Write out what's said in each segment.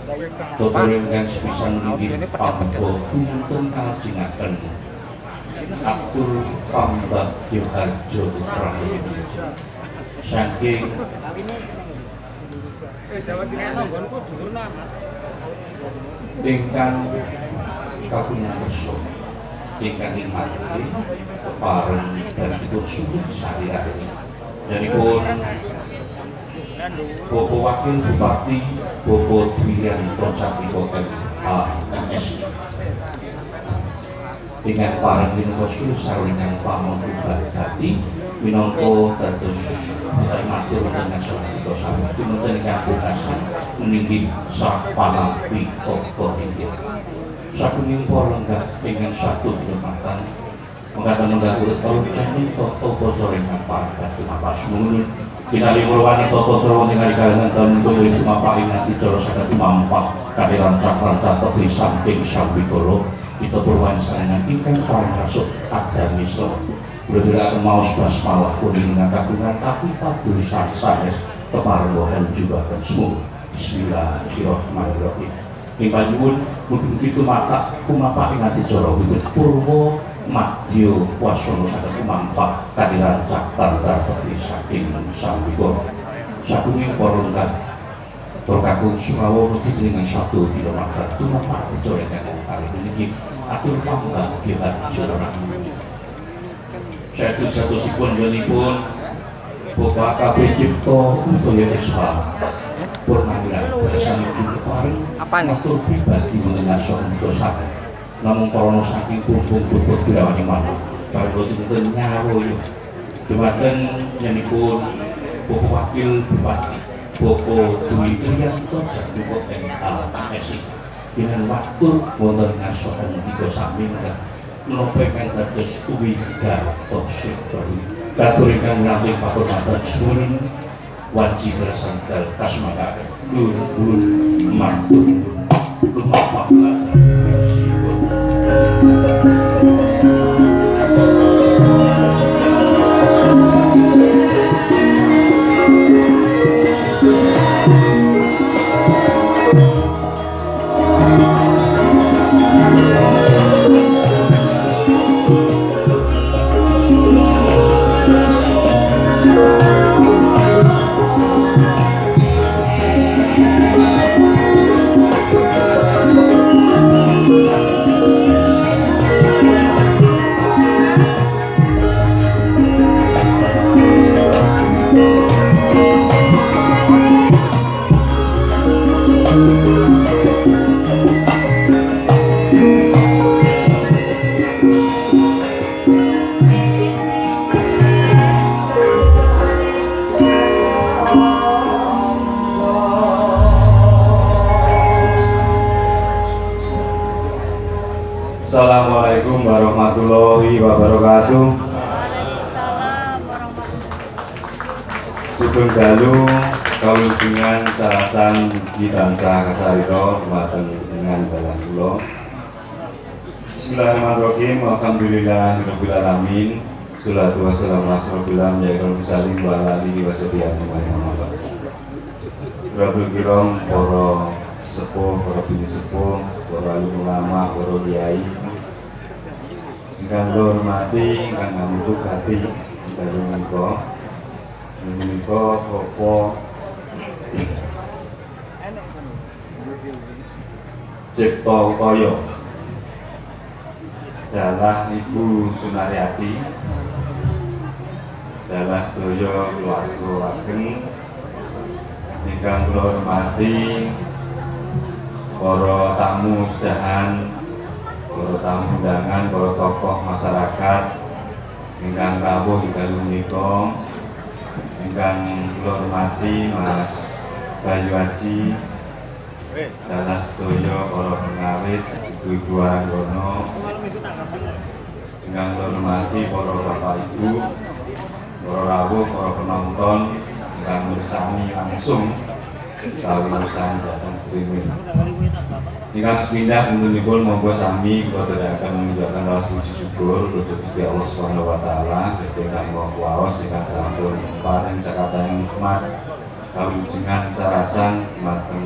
Tutur ingkang sepisan inggih pamangka pinanten kalajengaken atur pambagyo harjo prayogi saking ingkang kagungan kersa ingkang ingkang kepareng danipun sumber sari-ari danipun Bapak Wakil Bupati Bapak Dwiyanto Capiko MS dengan parang minangka saringan pamunduban dadi minangka dados putra matur dengan saha sami pinunten ingkang pungkasan meninggih sapanampi tokoh inggih sapuning para lenggah ingkang satu dinamatan mengatakan urut kalucaning toto bocor ingkang parang tumapas mungun kinali mulwani toto coro ningali kalangan tahun kuwi tumapak nanti coro saged tumampak kadiran cakran tepi samping sambikala kita purwan sarengan ingkang paring rasuk agami so berdira maos basmalah kuning kagungan tapi padusan sanes keparwohan juga semua bismillahirrahmanirrahim ing panjenengan mugi-mugi tumatak kumapak ing ati cara wiwit purwa madya wasana saged kumampak kadiran cakran tepi saking sambikala sakuning para lenggah tur kakung Surawa nuti dengan satu kilometer tumapak dicorekan kali ini atur pambagyo harjo rahayu satu-satusipun yonipun Bapak Kabeh Cipto Utaya Esha Purnawirawan bersanipun kepareng matur pribadi mengenai saha saged namung karana saking purbung bobot birawani manah pareng boten nyaruya dumateng nyanipun Bapak Wakil Bupati Bapak Dwiyanto Capiko MS dengan waktu wonten ngasohan 3 sami menopengkan dados wigatos sektori katur ingkang nampi pakurmatan suwun wanci prasangkal kasmaka nuwun matur lumampah Assalamualaikum warahmatullahi wabarakatuh. Sugeng dalu kawujudan sarasan di tansah kasarita dumateng dengan dalan kula. Bismillahirrahmanirrahim. Alhamdulillahirabbil alamin. Sholatu wassalamu ala rasulillah yaiqul musallim wa ala alihi washabihi ajmain. Rabbil kiram para sepuh, para bini sepuh, para ulama, para kiai ingkang kula hormati, ingkang kami tugati dalu menika Bapak Cipto Utaya dalah Ibu Sunaryati dalah sedaya keluarga ageng ingkang kula hormati para tamu sedahan, para tamu undangan, para tokoh masyarakat ingkang rawuh ing dalu menika, ingkang kula hormati Mas Bayu Aji, dalah sedaya para pengawit, ibu-ibu Aranggono, ingkang kula hormati para bapak ibu, para rawuh, para penonton ingkang mirsani langsung utawi mirsani datang streaming. Ingkang sepindah puntenipun monggo sami kula akan mengucapkan rasa puji syukur khusus Gusti Allah Subhanahu wa taala, Gusti ingkang Maha Kuwasa ingkang sampun paring sakataning nikmat kawilujengan sarasan dumateng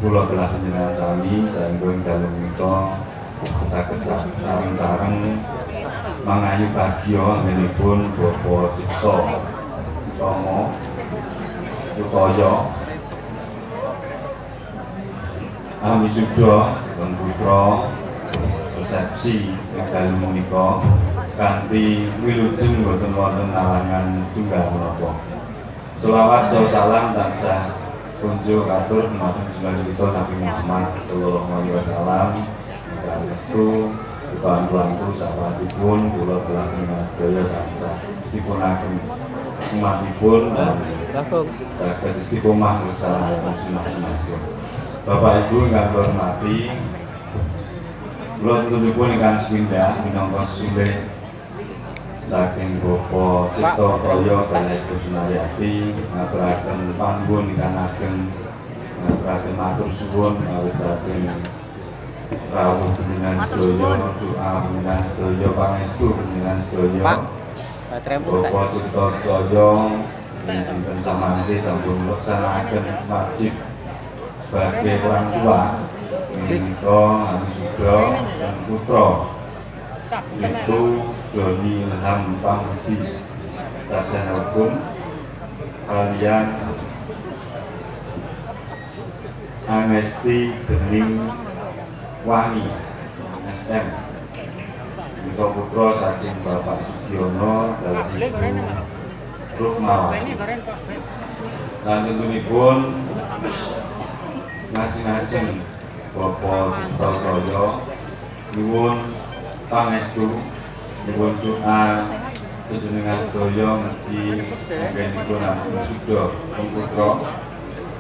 kula telah panjenengan sami saengga ing dalem menika saged sareng-sareng mangayu bagya anggenipun Bapak Cipto Utomo Utoyo Amisudha dan putra resepsi ing dalem menika kanthi wilujeng boten wonten alangan setunggal menapa. Selawat salam tansah kunjuk atur dumateng junjunganipun Nabi Muhammad sallallahu alaihi wasallam. Saestu Tuhan langkung sahabatipun kula telah menawi sedaya tansah dipunaken umatipun saged istiqomah nglaksanakaken sunah-sunahipun. Bapak Ibu ingkang kula hormati, kula tuturipun ingkang sepindah minangka sesulih saking Bapak Cipto Toyo kalih Ibu Sunaryati ngaturaken panggung ingkang ageng, ngaturaken matur suwun awit saking rawuh panjenengan sedaya, doa panjenengan sedaya, pangestu panjenengan sedaya. Bapak Cipto Toyo dinten samanti sampun nglaksanakaken wajib sebagai orang tua menika Amisudha dan putra itu Doni Ilham Pambudi sarjana hukum kalian Angesti Bening Wangi SM menika putra saking Bapak Sugiono dan Ibu Rukmawati. Lan tentunipun ngajeng-ngajeng Bapak Cipto Toyo nyuwun pangestu nyuwun doa panjenengan sedaya mugi anggenipun Amisudha putra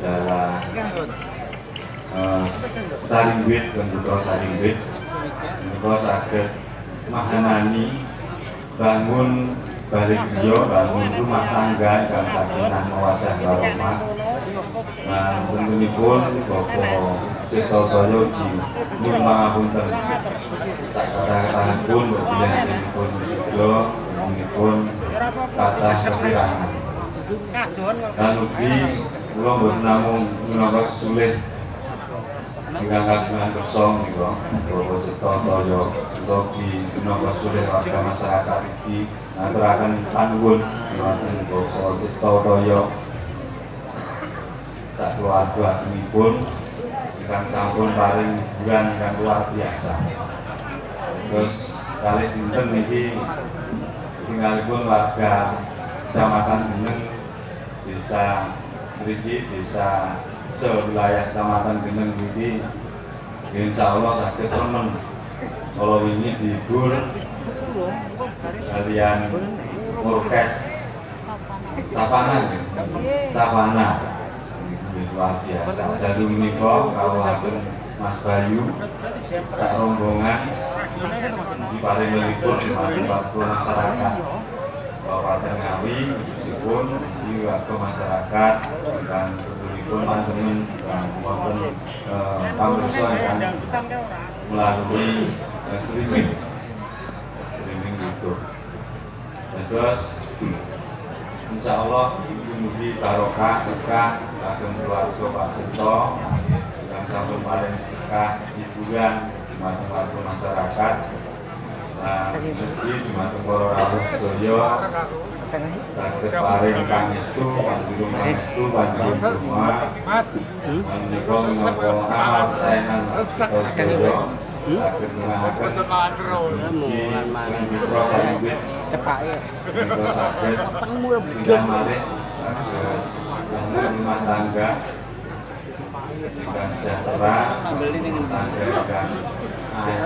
dalah Saringwit dan putra Saringwit menika saged mahanani bangun balik griya bangun rumah tangga ingkang sakinah mawaddah warahmah. Nah, tentunipun Bapak Cipto Toyo nyuwun pangapunten sakatah-katahipun pilihanipun Amisudha pun kathah kepirangan. Lan ugi kula mboten namung minangka sesulih ingkang kagungan kersa menika Bapak Cipto Toyo ugi minangka sesulih warga masyarakat iki ngaturaken panuwun dhumateng Bapak Cipto Toyo sak keluarganipun ingkang sampun paring hiburan ingkang luar biasa. Terus kalih dinten niki tinggalipun warga Kecamatan Geneng desa mriki desa sewilayah Kecamatan Geneng niki insyaallah saged remen kala wingi dihibur kalian orkes Savana luar biasa. Jadi menika kawulaken Mas Bayu sak rombongan diparing melipur dhumateng warga masyarakat Kabupaten Ngawi khususipun di warga masyarakat ingkang putulipun pandemen ingkang wonten pamirsa ingkang melalui streaming YouTube. Terus insyaallah mugi barokah berkah kagem keluarga Pak Cipto ingkang sampun paring sedekah hiburan dhumateng warga masyarakat. Nah, mugi dhumateng para rawuh sedaya saged paring pangestu panjenengan pangestu panjenengan semua. Menika minangka amal kesayangan kita sedaya saged nggunakaken mugi putra Saringwit cepake menika saged pindah malih saged bangun rumah tangga ingkang sejahtera, tangga ingkang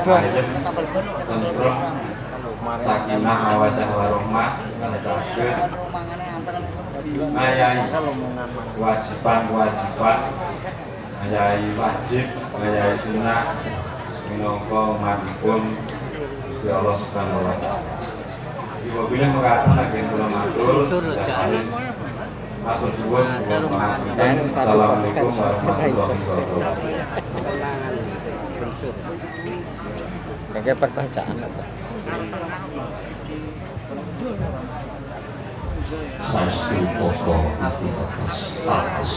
ayem, tentrem, sakinah mawaddah warahmah lan saged ngayahi kewajiban-kewajiban, ngayahi wajib, ngayahi sunnah minangka umatipun Gusti Allah Subhanahu wa taala. Bila mengatakan lagi kula matur, matur suwun, assalamualaikum warahmatullahi wabarakatuh. Kayak perbacaan apa? saestu tata iti tetes tates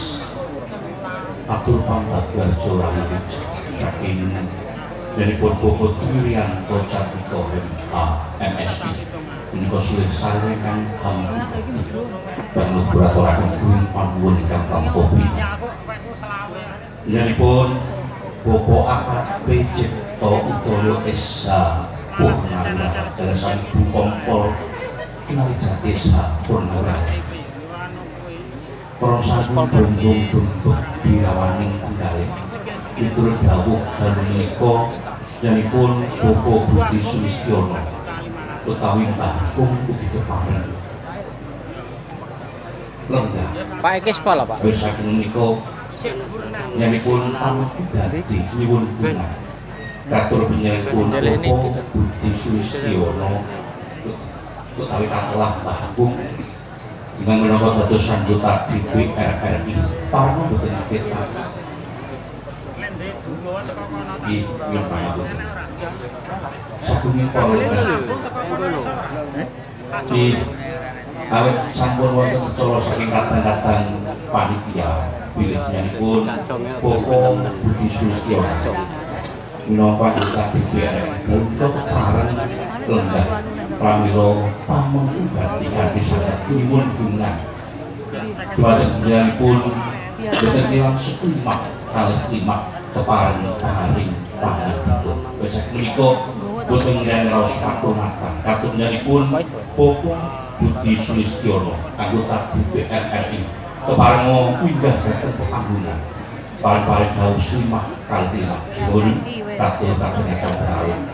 atur pambagwarjo rayi saking danipun Bapak Dwiriyanto Catmiko MSc menika sulih sareng kang bangun kuraturaken duwin panuwun ingkang tampa panjenenganipun Bapak AKP Cipto Utoyo Esa Purnawira dalasan Ibu Kompol Sunari Jati Esa Purnawira Prasagun Bondong Dumbek Birawaning Penggalih miturut dawuh dalem menika janipun Bapak Budi Sulistiono utawi Mbah Kung ugi kepareng lenggah Pak Eki sekolah Pak. wis saking menika janipun dadi nyuwun bunga katur panjenenganipun Bapak Budi Sulistiono utawi Katelah Mbah Kung ingkang menawa dados anggota DPR RI parang mboten kita di saking di awet sampun wonten secara saking kadang-kadang panitia pilihnyanipun Bapak Budi Sulistiono minangka anggota DPR untuk parang lenggah pramila pamengkuban kanthi saged nyuwun bunga dhumateng panjenenganipun boten kirang sekimak kalih limak kepareng paring pangandika wis menika boten ngraos pakurmatan katurunipun Bapak Budi Sulistiono anggota DPR RI kepareng pindah dhateng panggungan paring dawuh limak kalih limak suwun katur ingkang berhalang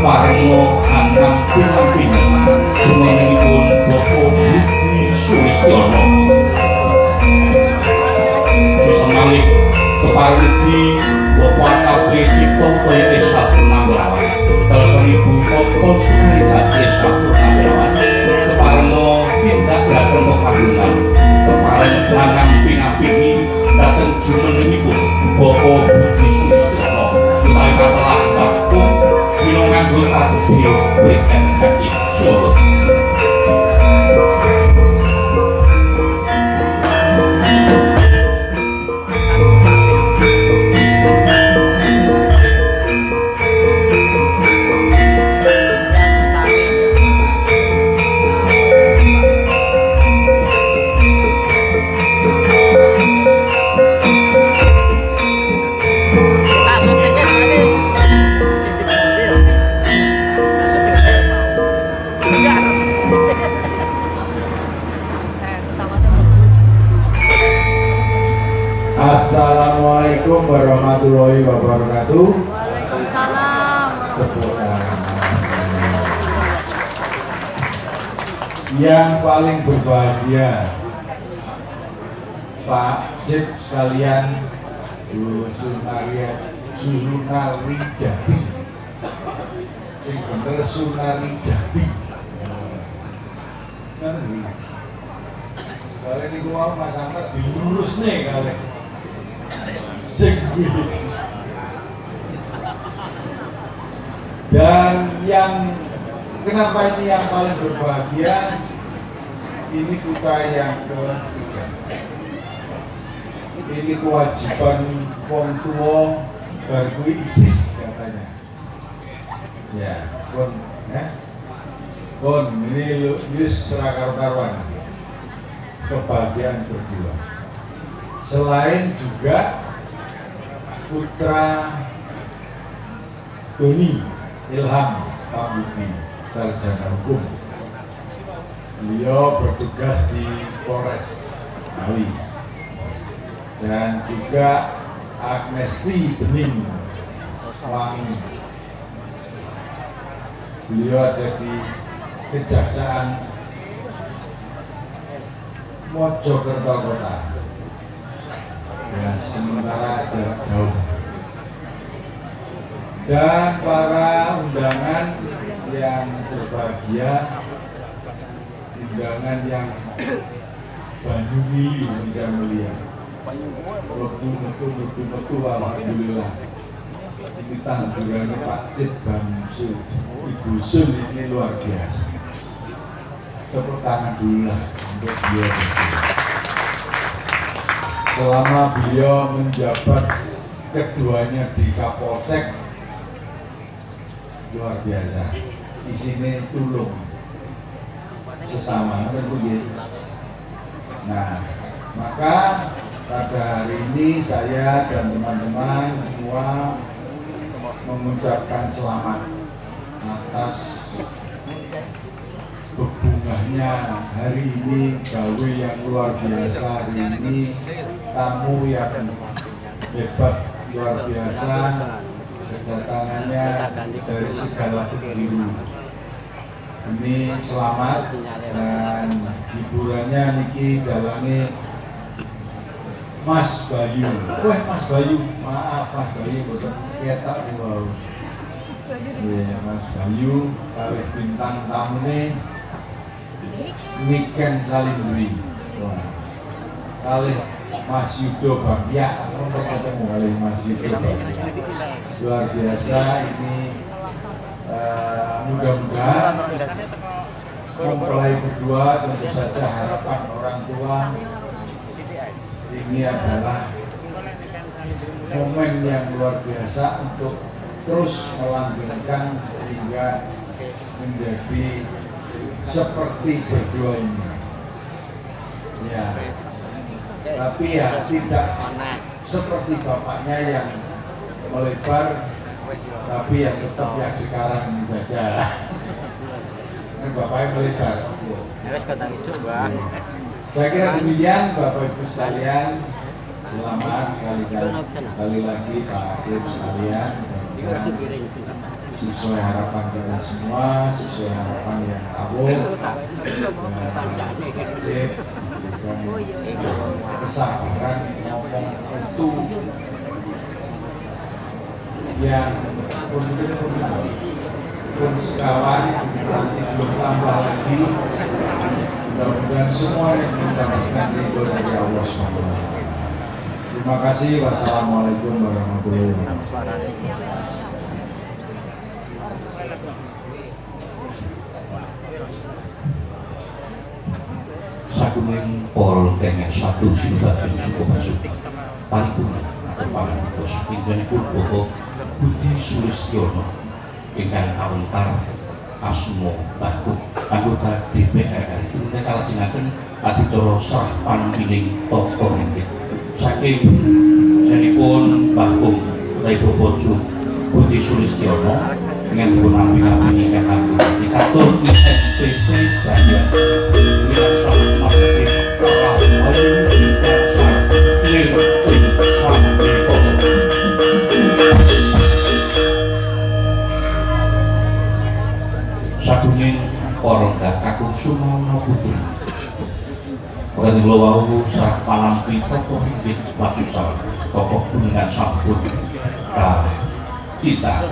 keparengo angkang pinang-pinang jumenengipun Bapak Budi Sulistiono sesamalik kepareng ugi Bapak AKP Cipto Utoyo Esa Purnawirawan dalasan Ibu Kompol Sunari Jati Esa Purnawirawan keparengo tindak dhateng pepanggungan kepareng angkang pinang-pingi dhateng jumenengipun Bapak Budi Sulistiono utawi Katelah Mbah Kung minangka anggota DPR RI Solo. Assalamualaikum warahmatullahi wabarakatuh. Waalaikumsalam. Yang paling berbahagia Pak Cip sekalian Bu Sunari Jati sing bener Sunari Jati soalnya ini mau Mas Ahmad dilurus nih kali dan yang kenapa ini yang paling berbahagia ini putra yang ketiga ini kewajiban wong tua berkui isis katanya ya kon ini serakar-karuan kebahagiaan berdua selain juga putra Doni Ilham Pambudi sarjana hukum beliau bertugas di Polres Ngawi dan juga Agnesti Bening Wangi. Beliau ada di Kejaksaan Mojokerto Kota. Ya, sementara jarak jauh. Dan para undangan yang berbahagia, undangan yang banyu mili bisa melihat. Metu alhamdulillah. Ini tandurannya Pak Cid Bamsu Ibu Sun ini luar biasa. Tepuk tangan dulu lah untuk beliau. Selama beliau menjabat keduanya di Kapolsek, luar biasa. Di sini tulung sesama, nah, maka pada hari ini saya dan teman-teman semua mengucapkan selamat atas bebungahnya hari ini, gawe yang luar biasa hari ini, tamu yang hebat luar biasa, kedatangannya dari segala penjuru. Ini selamat dan hiburannya niki dalangi Mas Bayu. Wah Mas Bayu, maaf Mas Bayu boten ketok nih wau. Iya Mas Bayu kalih bintang tamune Niken Salindri. Wah. Kalih Mas Yudo Bagya, aku ketemu kalih Mas Yudo Bagya. Luar biasa ini, mudah-mudahan mempelai kedua tentu saja harapan orang tua ini adalah momen yang luar biasa untuk terus melanggengkan sehingga menjadi seperti berdua ini. Ya, tapi ya tidak seperti bapaknya yang melebar, tapi yang tetap yang sekarang ini saja. Ini bapaknya melebar. Saya kira demikian Bapak Ibu sekalian, selamat sekali lagi Pak Hakim sekalian, dan sesuai harapan kita semua, sesuai harapan yang kabur, dan Cip diberikan kesabaran ngomong itu yang pun sekawan nanti belum tambah lagi. Mudah-mudahan semua yang mendapatkan ridho dari Allah SWT. Terima kasih. Wassalamualaikum warahmatullahi wabarakatuh. Saguling Pol Tengen 1 Sinubatin Sukobasuki Paripurna atau Pangantos Pindhanipun Bapak Budi Sulistiono ingkang kawentar asma Batuk anggota DPR RI punika kalajengaken adicara serah panampiling tata ringgit saking jenipun Bakum Bapak Budi Sulistiono dengan dipun ampi-ampi ingkang kami dikatur SPP Banyak wilayah sangat marketing telah menunjukkan sang lirik Sandiko Sadunging Porongga Kakung Sumarno Putri Ren Lowau sarah panampi tokoh ringgit Wajusal tokoh kuningan sampun kita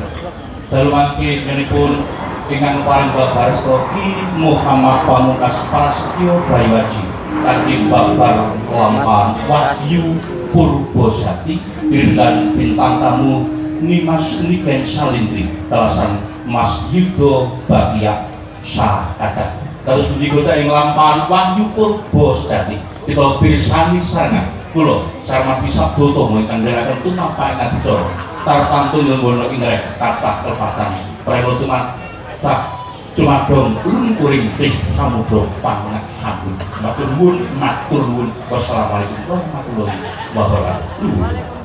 dalu mangke menipun ingkang paring babar Ki Muhammad Pamungkas Prasetyo Bayiwaji kanthi babar lampahan Wahyu Purbosati dan bintang tamu Nimas Niken Salindri telasan Mas Yudo Bagya Sahada terus menika ing lampahan Wahyu Purbosati kita pirsani sangat kula sarmadi sabda ingkang nderekaken tunapaken adicara tartamtu nggono ingrek kathah kelepatan prelutuman Cumadong kuring sih samudra pangat sambut matur nuwun wassalamualaikum warahmatullahi wabarakatuh.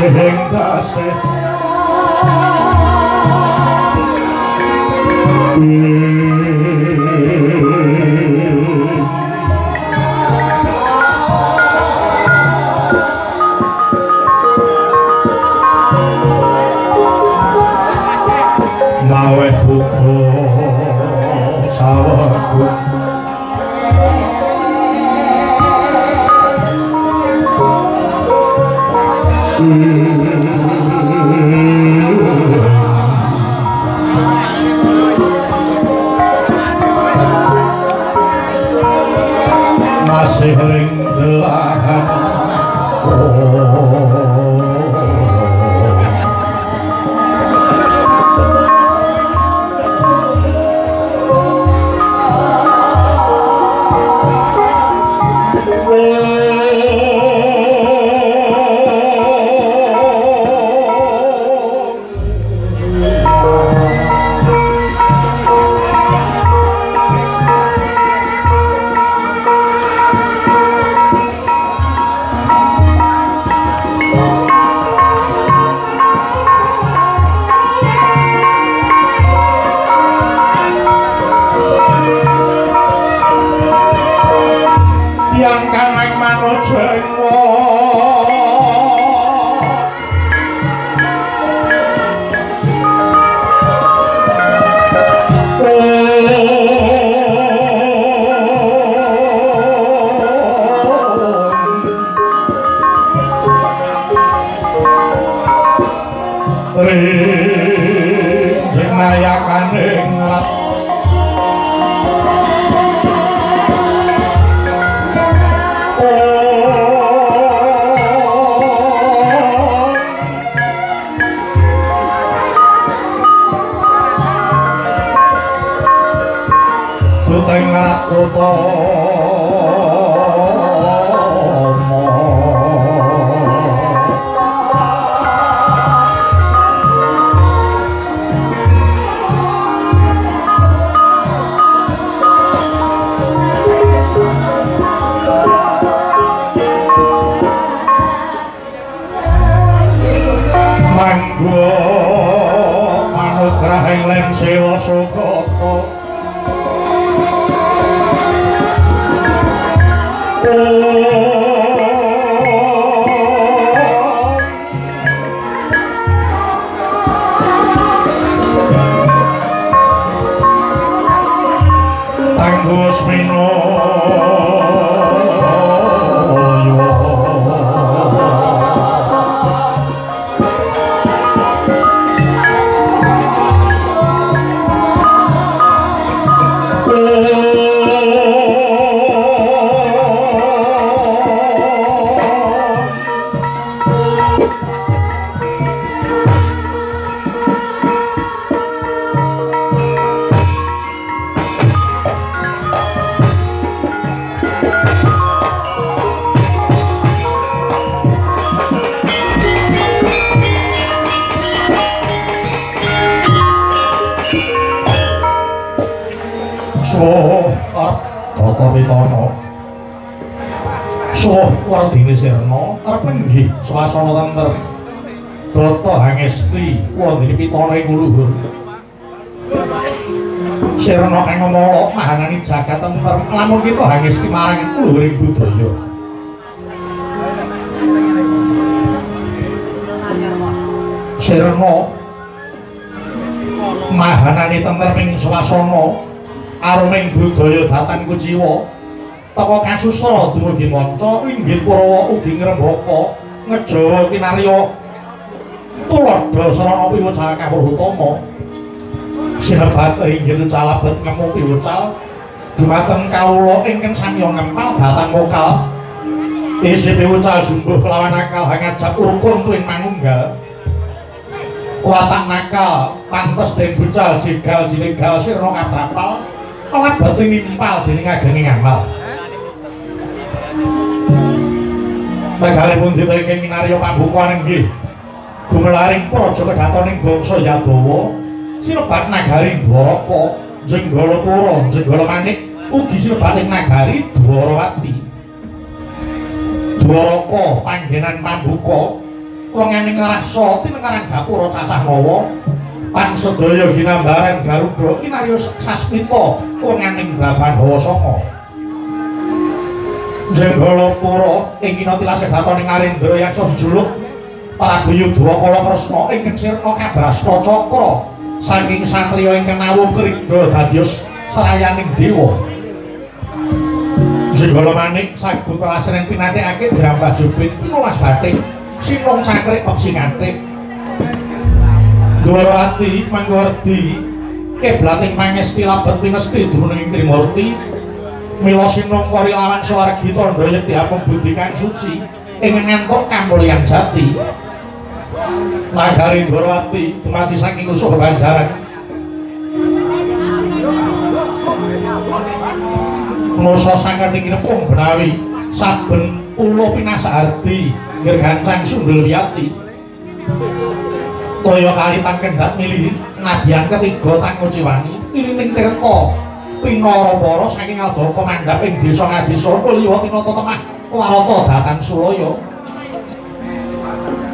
sing tasih mawe buku sawaku masih ring delahan tiang kanang manujengwa rinjeng nayakaning rat tuteng rat manggo manugrahing len sewa sugata Tanggus Minoyo Tata Pitana Suh Wardini Sirna arep nenggih swasana tentrem Data Hangesti Wardini Pitana iku luhur Sirna kang ngomolo mahanani jagat tentrem lamun kita Hangesti marang luhuring budaya Sirna mahanani tentrem ing swasana aruming budaya datan kuciwa teka kasusra dumugi manca inggih Kurawa ugi ngrembaka ngejawa kinarya tuladha sarana piwucal kawruh utama sinebat inggih calabet ngemu piwucal dumateng kawula ingkang samya ngempal datan mokal isi piwucal jumbuh kelawan akal hangajak urukun tuwin manunggal watak nakal pantes den bucal jegal jinegal sirna katrapal awak batin nimpal dening agenging amal Negaripun ditengking minarya pambukuan inggih gumelaring praja kedatoning bangsa Yadawa sinebat nagari Dwaraka Jenggalatura Jenggala Manik ugi sinebating nagari Dwarawati Dwaraka panggenan pambuka wenganing rasa tinengaran gapura cacah mawa pan sedaya ginambaran Garuda kinarya sasmita wenganing baban Hawa Sanga Jenggalapura ing kinatilas kedatoning Narendra yaksa dijuluk Prabu Yudhawa Kalakresna ingkang sirna kabrasta cakra saking satriya ingkang nawuh krida dados serayaning dewa. Jenggala manik sagung pelasiran pinatekake jrambah jubin pinulas batik sinung cakrik peksi kantik Dwarawati manggardi keblating pangesti labet pinesti dumunung Trimurti mila sinung kari lawan swargi tandha yekti apung budi kang suci ing ngantuk kamulyan jati nagari Dwarawati dumadi saking usuh Banjaran Nusa sangkating nepung benawi saben pulo pinasahardi ngirgancang sundul wiyati toya kalitan kendhat milih nadyan ketiga tan nguciwani irining tirta pinara-para saking adaka mandhap ing desa Ngadisana liya tinata temah warata datan Sulaya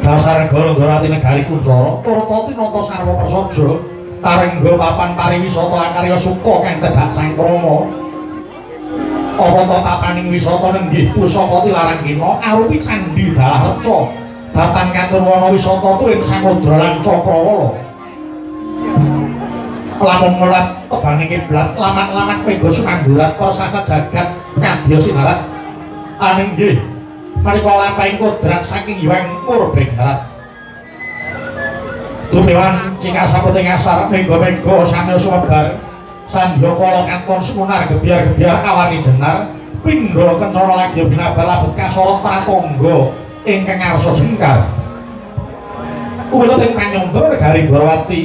dasar negara Dwarawati negari Kuncara turta tinata sarwa prasaja karengga papan pariwisata akarya suka kang tedhak cangkrama apa to papaning wisata nenggih pusaka Tilarang Kina arupi Candhi Dalareca datan kantur wana wisata tuwin samudra lan Cakrawala lamun mulat tebaning kiblat lamat-lamat mega sumanggurat prasasat jagat kadya sinarat aninggih menika lampahing kodrat saking Hyang Murbengrat dumewan cingasa puting asar mega-mega samya sumebar sandya kala kanton sumunar gebyar-gebyar awani jenar pindha kencana lagi binabar labet kasorot pratangga ingkang ngarsa jengkar ulah ing panyandra negari Dwarawati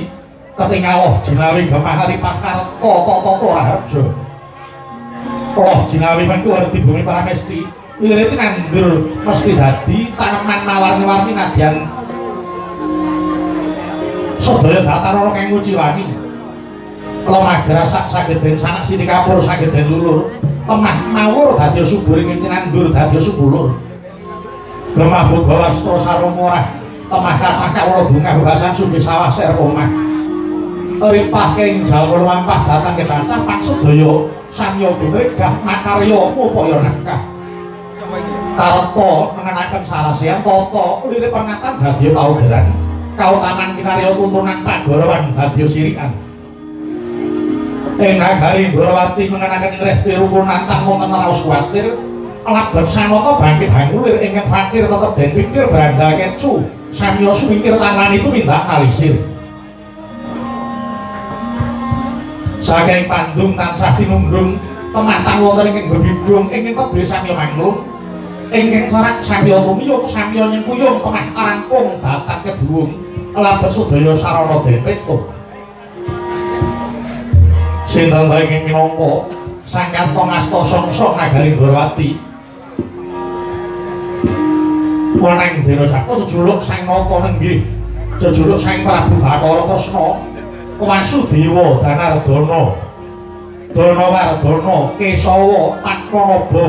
ketingaloh jinawi gemahari pakarta tata raharja oh jinawi mengkuwardi bumi paramesti wirid nandur mesti dadi taneman mawarni-warni nadyan sedaya datar ana kang nguciwani Lamagra sageden sanak sini kapur sageden lulur temah mawur dadi subur ing nandur dadi subulur gemah boga wastra sarumurah temah karpah kawula bunga bebasan sugih sawah ser omah ripah ing jawul lampah datang kecacah pak sedaya samya gregah makarya upaya nakah tarta mengenaken sarasean tata lirip pernatan dadi paugeran kautaman kinarya tuntunan pagarawan dadi sirikan ing nagari Dwarawati mengenaken ngreh pirukul nantang wonten raos kuwatir labet sanata bangkit hangulir ingkang fakir tetep den pikir branda kecu samya sumingkir tanani tumindak nalisir saking pandung tansah tinundung tematang wonten ing bebidung ingkang tebih samya manglung ingkang sarak samya tumiyung samya nyengkuyung temah arampung datan keduwung labet sedaya sarana den petuk sinten ta ingkang minangka sang kantong asta sangsa nagari Dwarawati wanang dena Jaka jejuluk sang nata nenggih jejuluk sang Prabu Bathara Kresna Wasudewa Danardana Danawardana Kesawa Padmanaba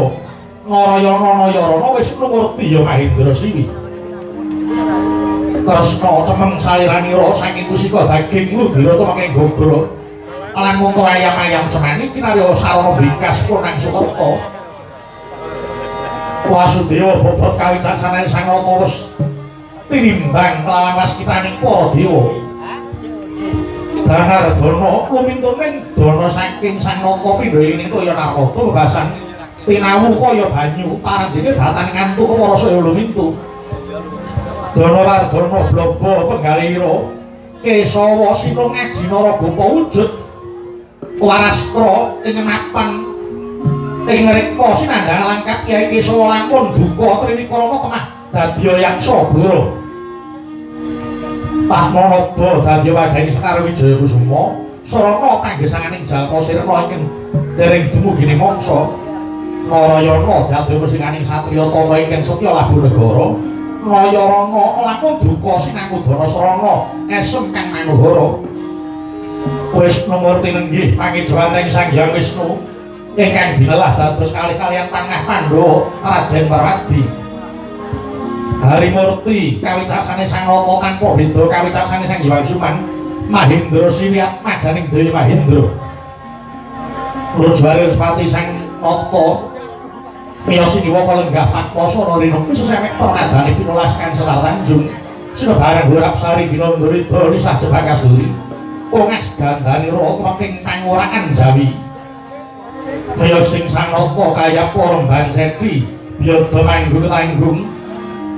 Narayana Nayarana Wisnu Murti ya Mahendra Siwi Kresna cemeng saliranira saking kusika daging ludira tumenging gagra lan mung ayam-ayam cemani kinarya sarana bringkas punang Sukerta Wasudewa bobot kawicacananing sang rata wis tinimbang kelawan waskitaning para dewa Danardana lumintuning dana saking sang nata pindhaning kaya narmada bebasan tinawu kaya banyu parandene datan ngantuk para saya lumintu Danawardana blaba penggalira Kesawa sinung ajinara gopa wujud Warastra ing mapan ing rikpa sinandang langkap Kyai Kesawa lampun duka triwikrama temah dadya yaksa bura Padmanaba dadya wadhaning Sekar Wijaya Kusuma sarana panggesanganing jalma sirna ingkang dereng dumugining mangsa Narayana dadya mesinganing satriya tama ingkang setya labuh negara Nayarana lampun duka sinangudana sarana esem kang manuhara Wisnu Murti nenggih pangijawaning Sang Hyang Wisnu ingkang binelah dados kalih kaliyan panah Pandhawa Raden Parwadi Harimurti kawicaksane Sang Nata tanpa beda kawicaksane Sang Hyang Suman Mahendra Siwiat majaning Dewi Mahendra Lojwarir Sepati Sang Nata miyos niwa kalenggah Patmasana rina sesemek pranadane pinulas kang Sekar Tanjung sira bareng Durapsari Ginandrita Lisah Jebak Kasturi Ongas gandane Rata making panguraan Jawi miyos sing Sang Nata kaya para Mbanceti Byada Manggung Tanggung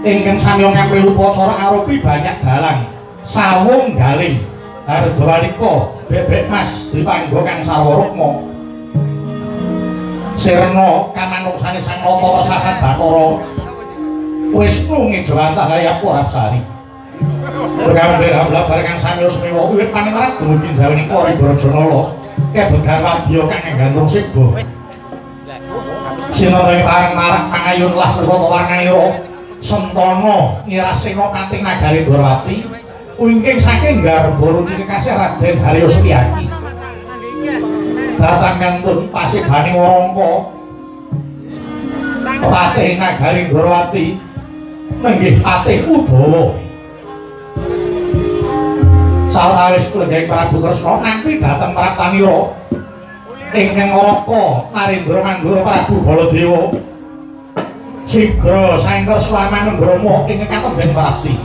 ingkang samya ngambil upacara arupi banyak dalang sawung galing Hardwanika bebek mas dipanggo kang Sarwarukma Sirna kamanuksane Sang Nata Resasat Bathara Wisnu ngejawantah kaya Porapsari Gambir hamlah bareng kang samya semiwa wiwit panemrat dumugi jawaning Kori Brajanala kebegan wadya kang nggantung sigba sinatane pareng marak pangayun lah perkata warnanira Sentana ngirasena kanthi nagari Dwarawati wingking saking garba ruci kekasih Raden Harya Suryaki datang kantun pasibane Warangka Patih nagari Dwarawati nenggih Patih Udawa sawetawis lenggahing Prabu Kresna nampi dhateng Praptanira ingkang Naraka Narendra Mandura Prabu Baladewa sigra sangker Swamanung Brahma ingkang katemben Prapti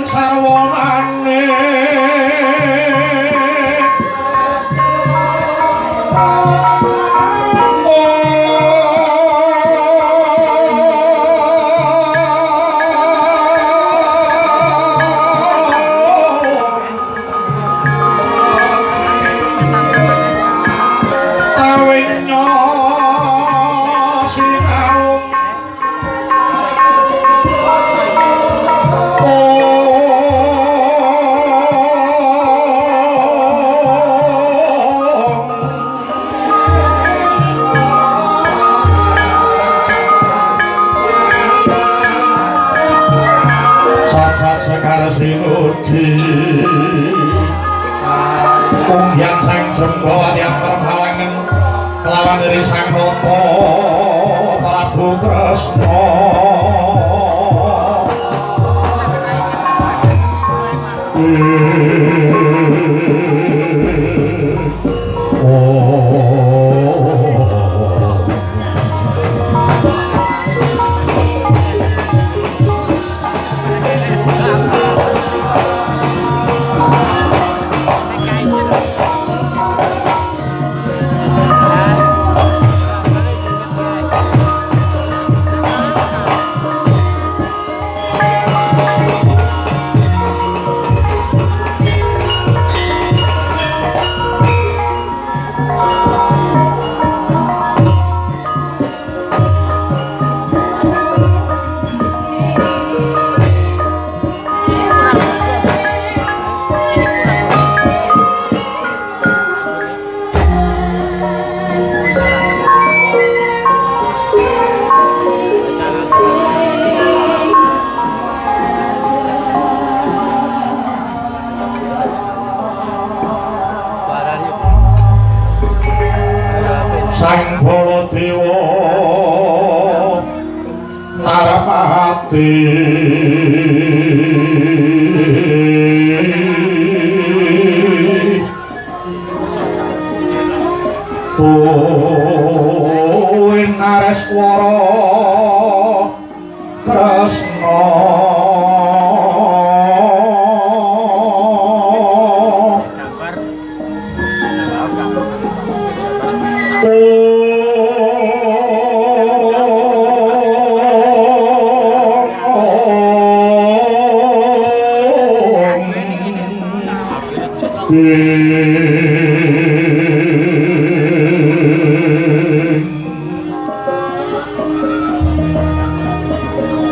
sarwanane sinuci Kunggian sang jembo yang permalangan lawan dari sang noto Prabu Kresna sang Baladewa naramati tuwin Nareswara Kresna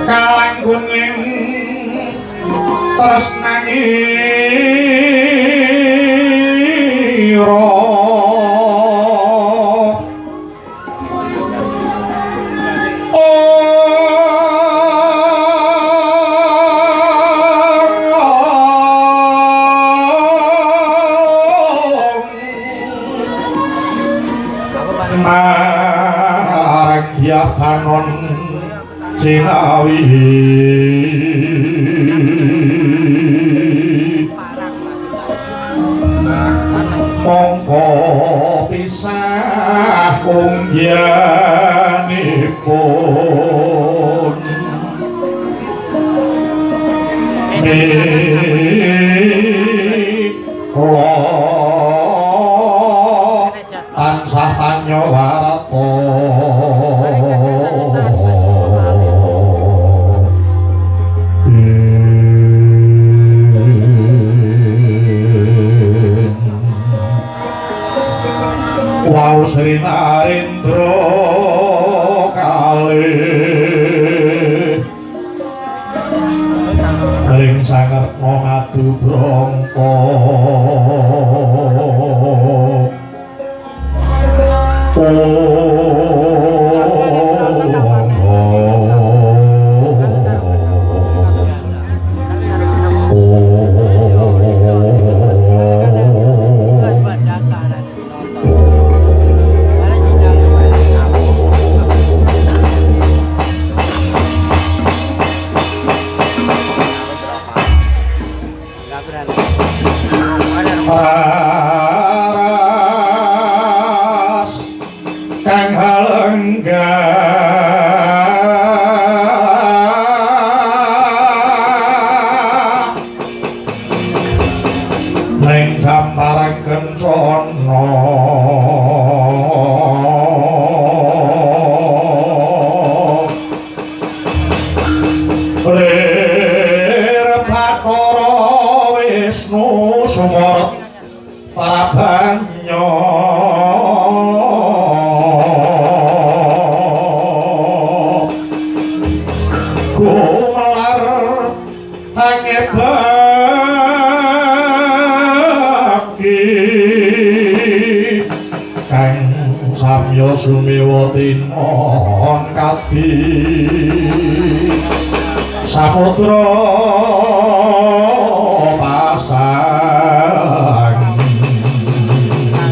kalangkuning tresnanira marang diapanon Cinawi mongko pisah kunggianipun mila tansah panyawarta Wau Sri Narendra kalih ring sangerna ngadu brangka paras kang halenggah ning gambaran kencana lir Bathara Wisnu Sumara Parabanya gumelar angebaki kang samya sumewa tinon kadi samudra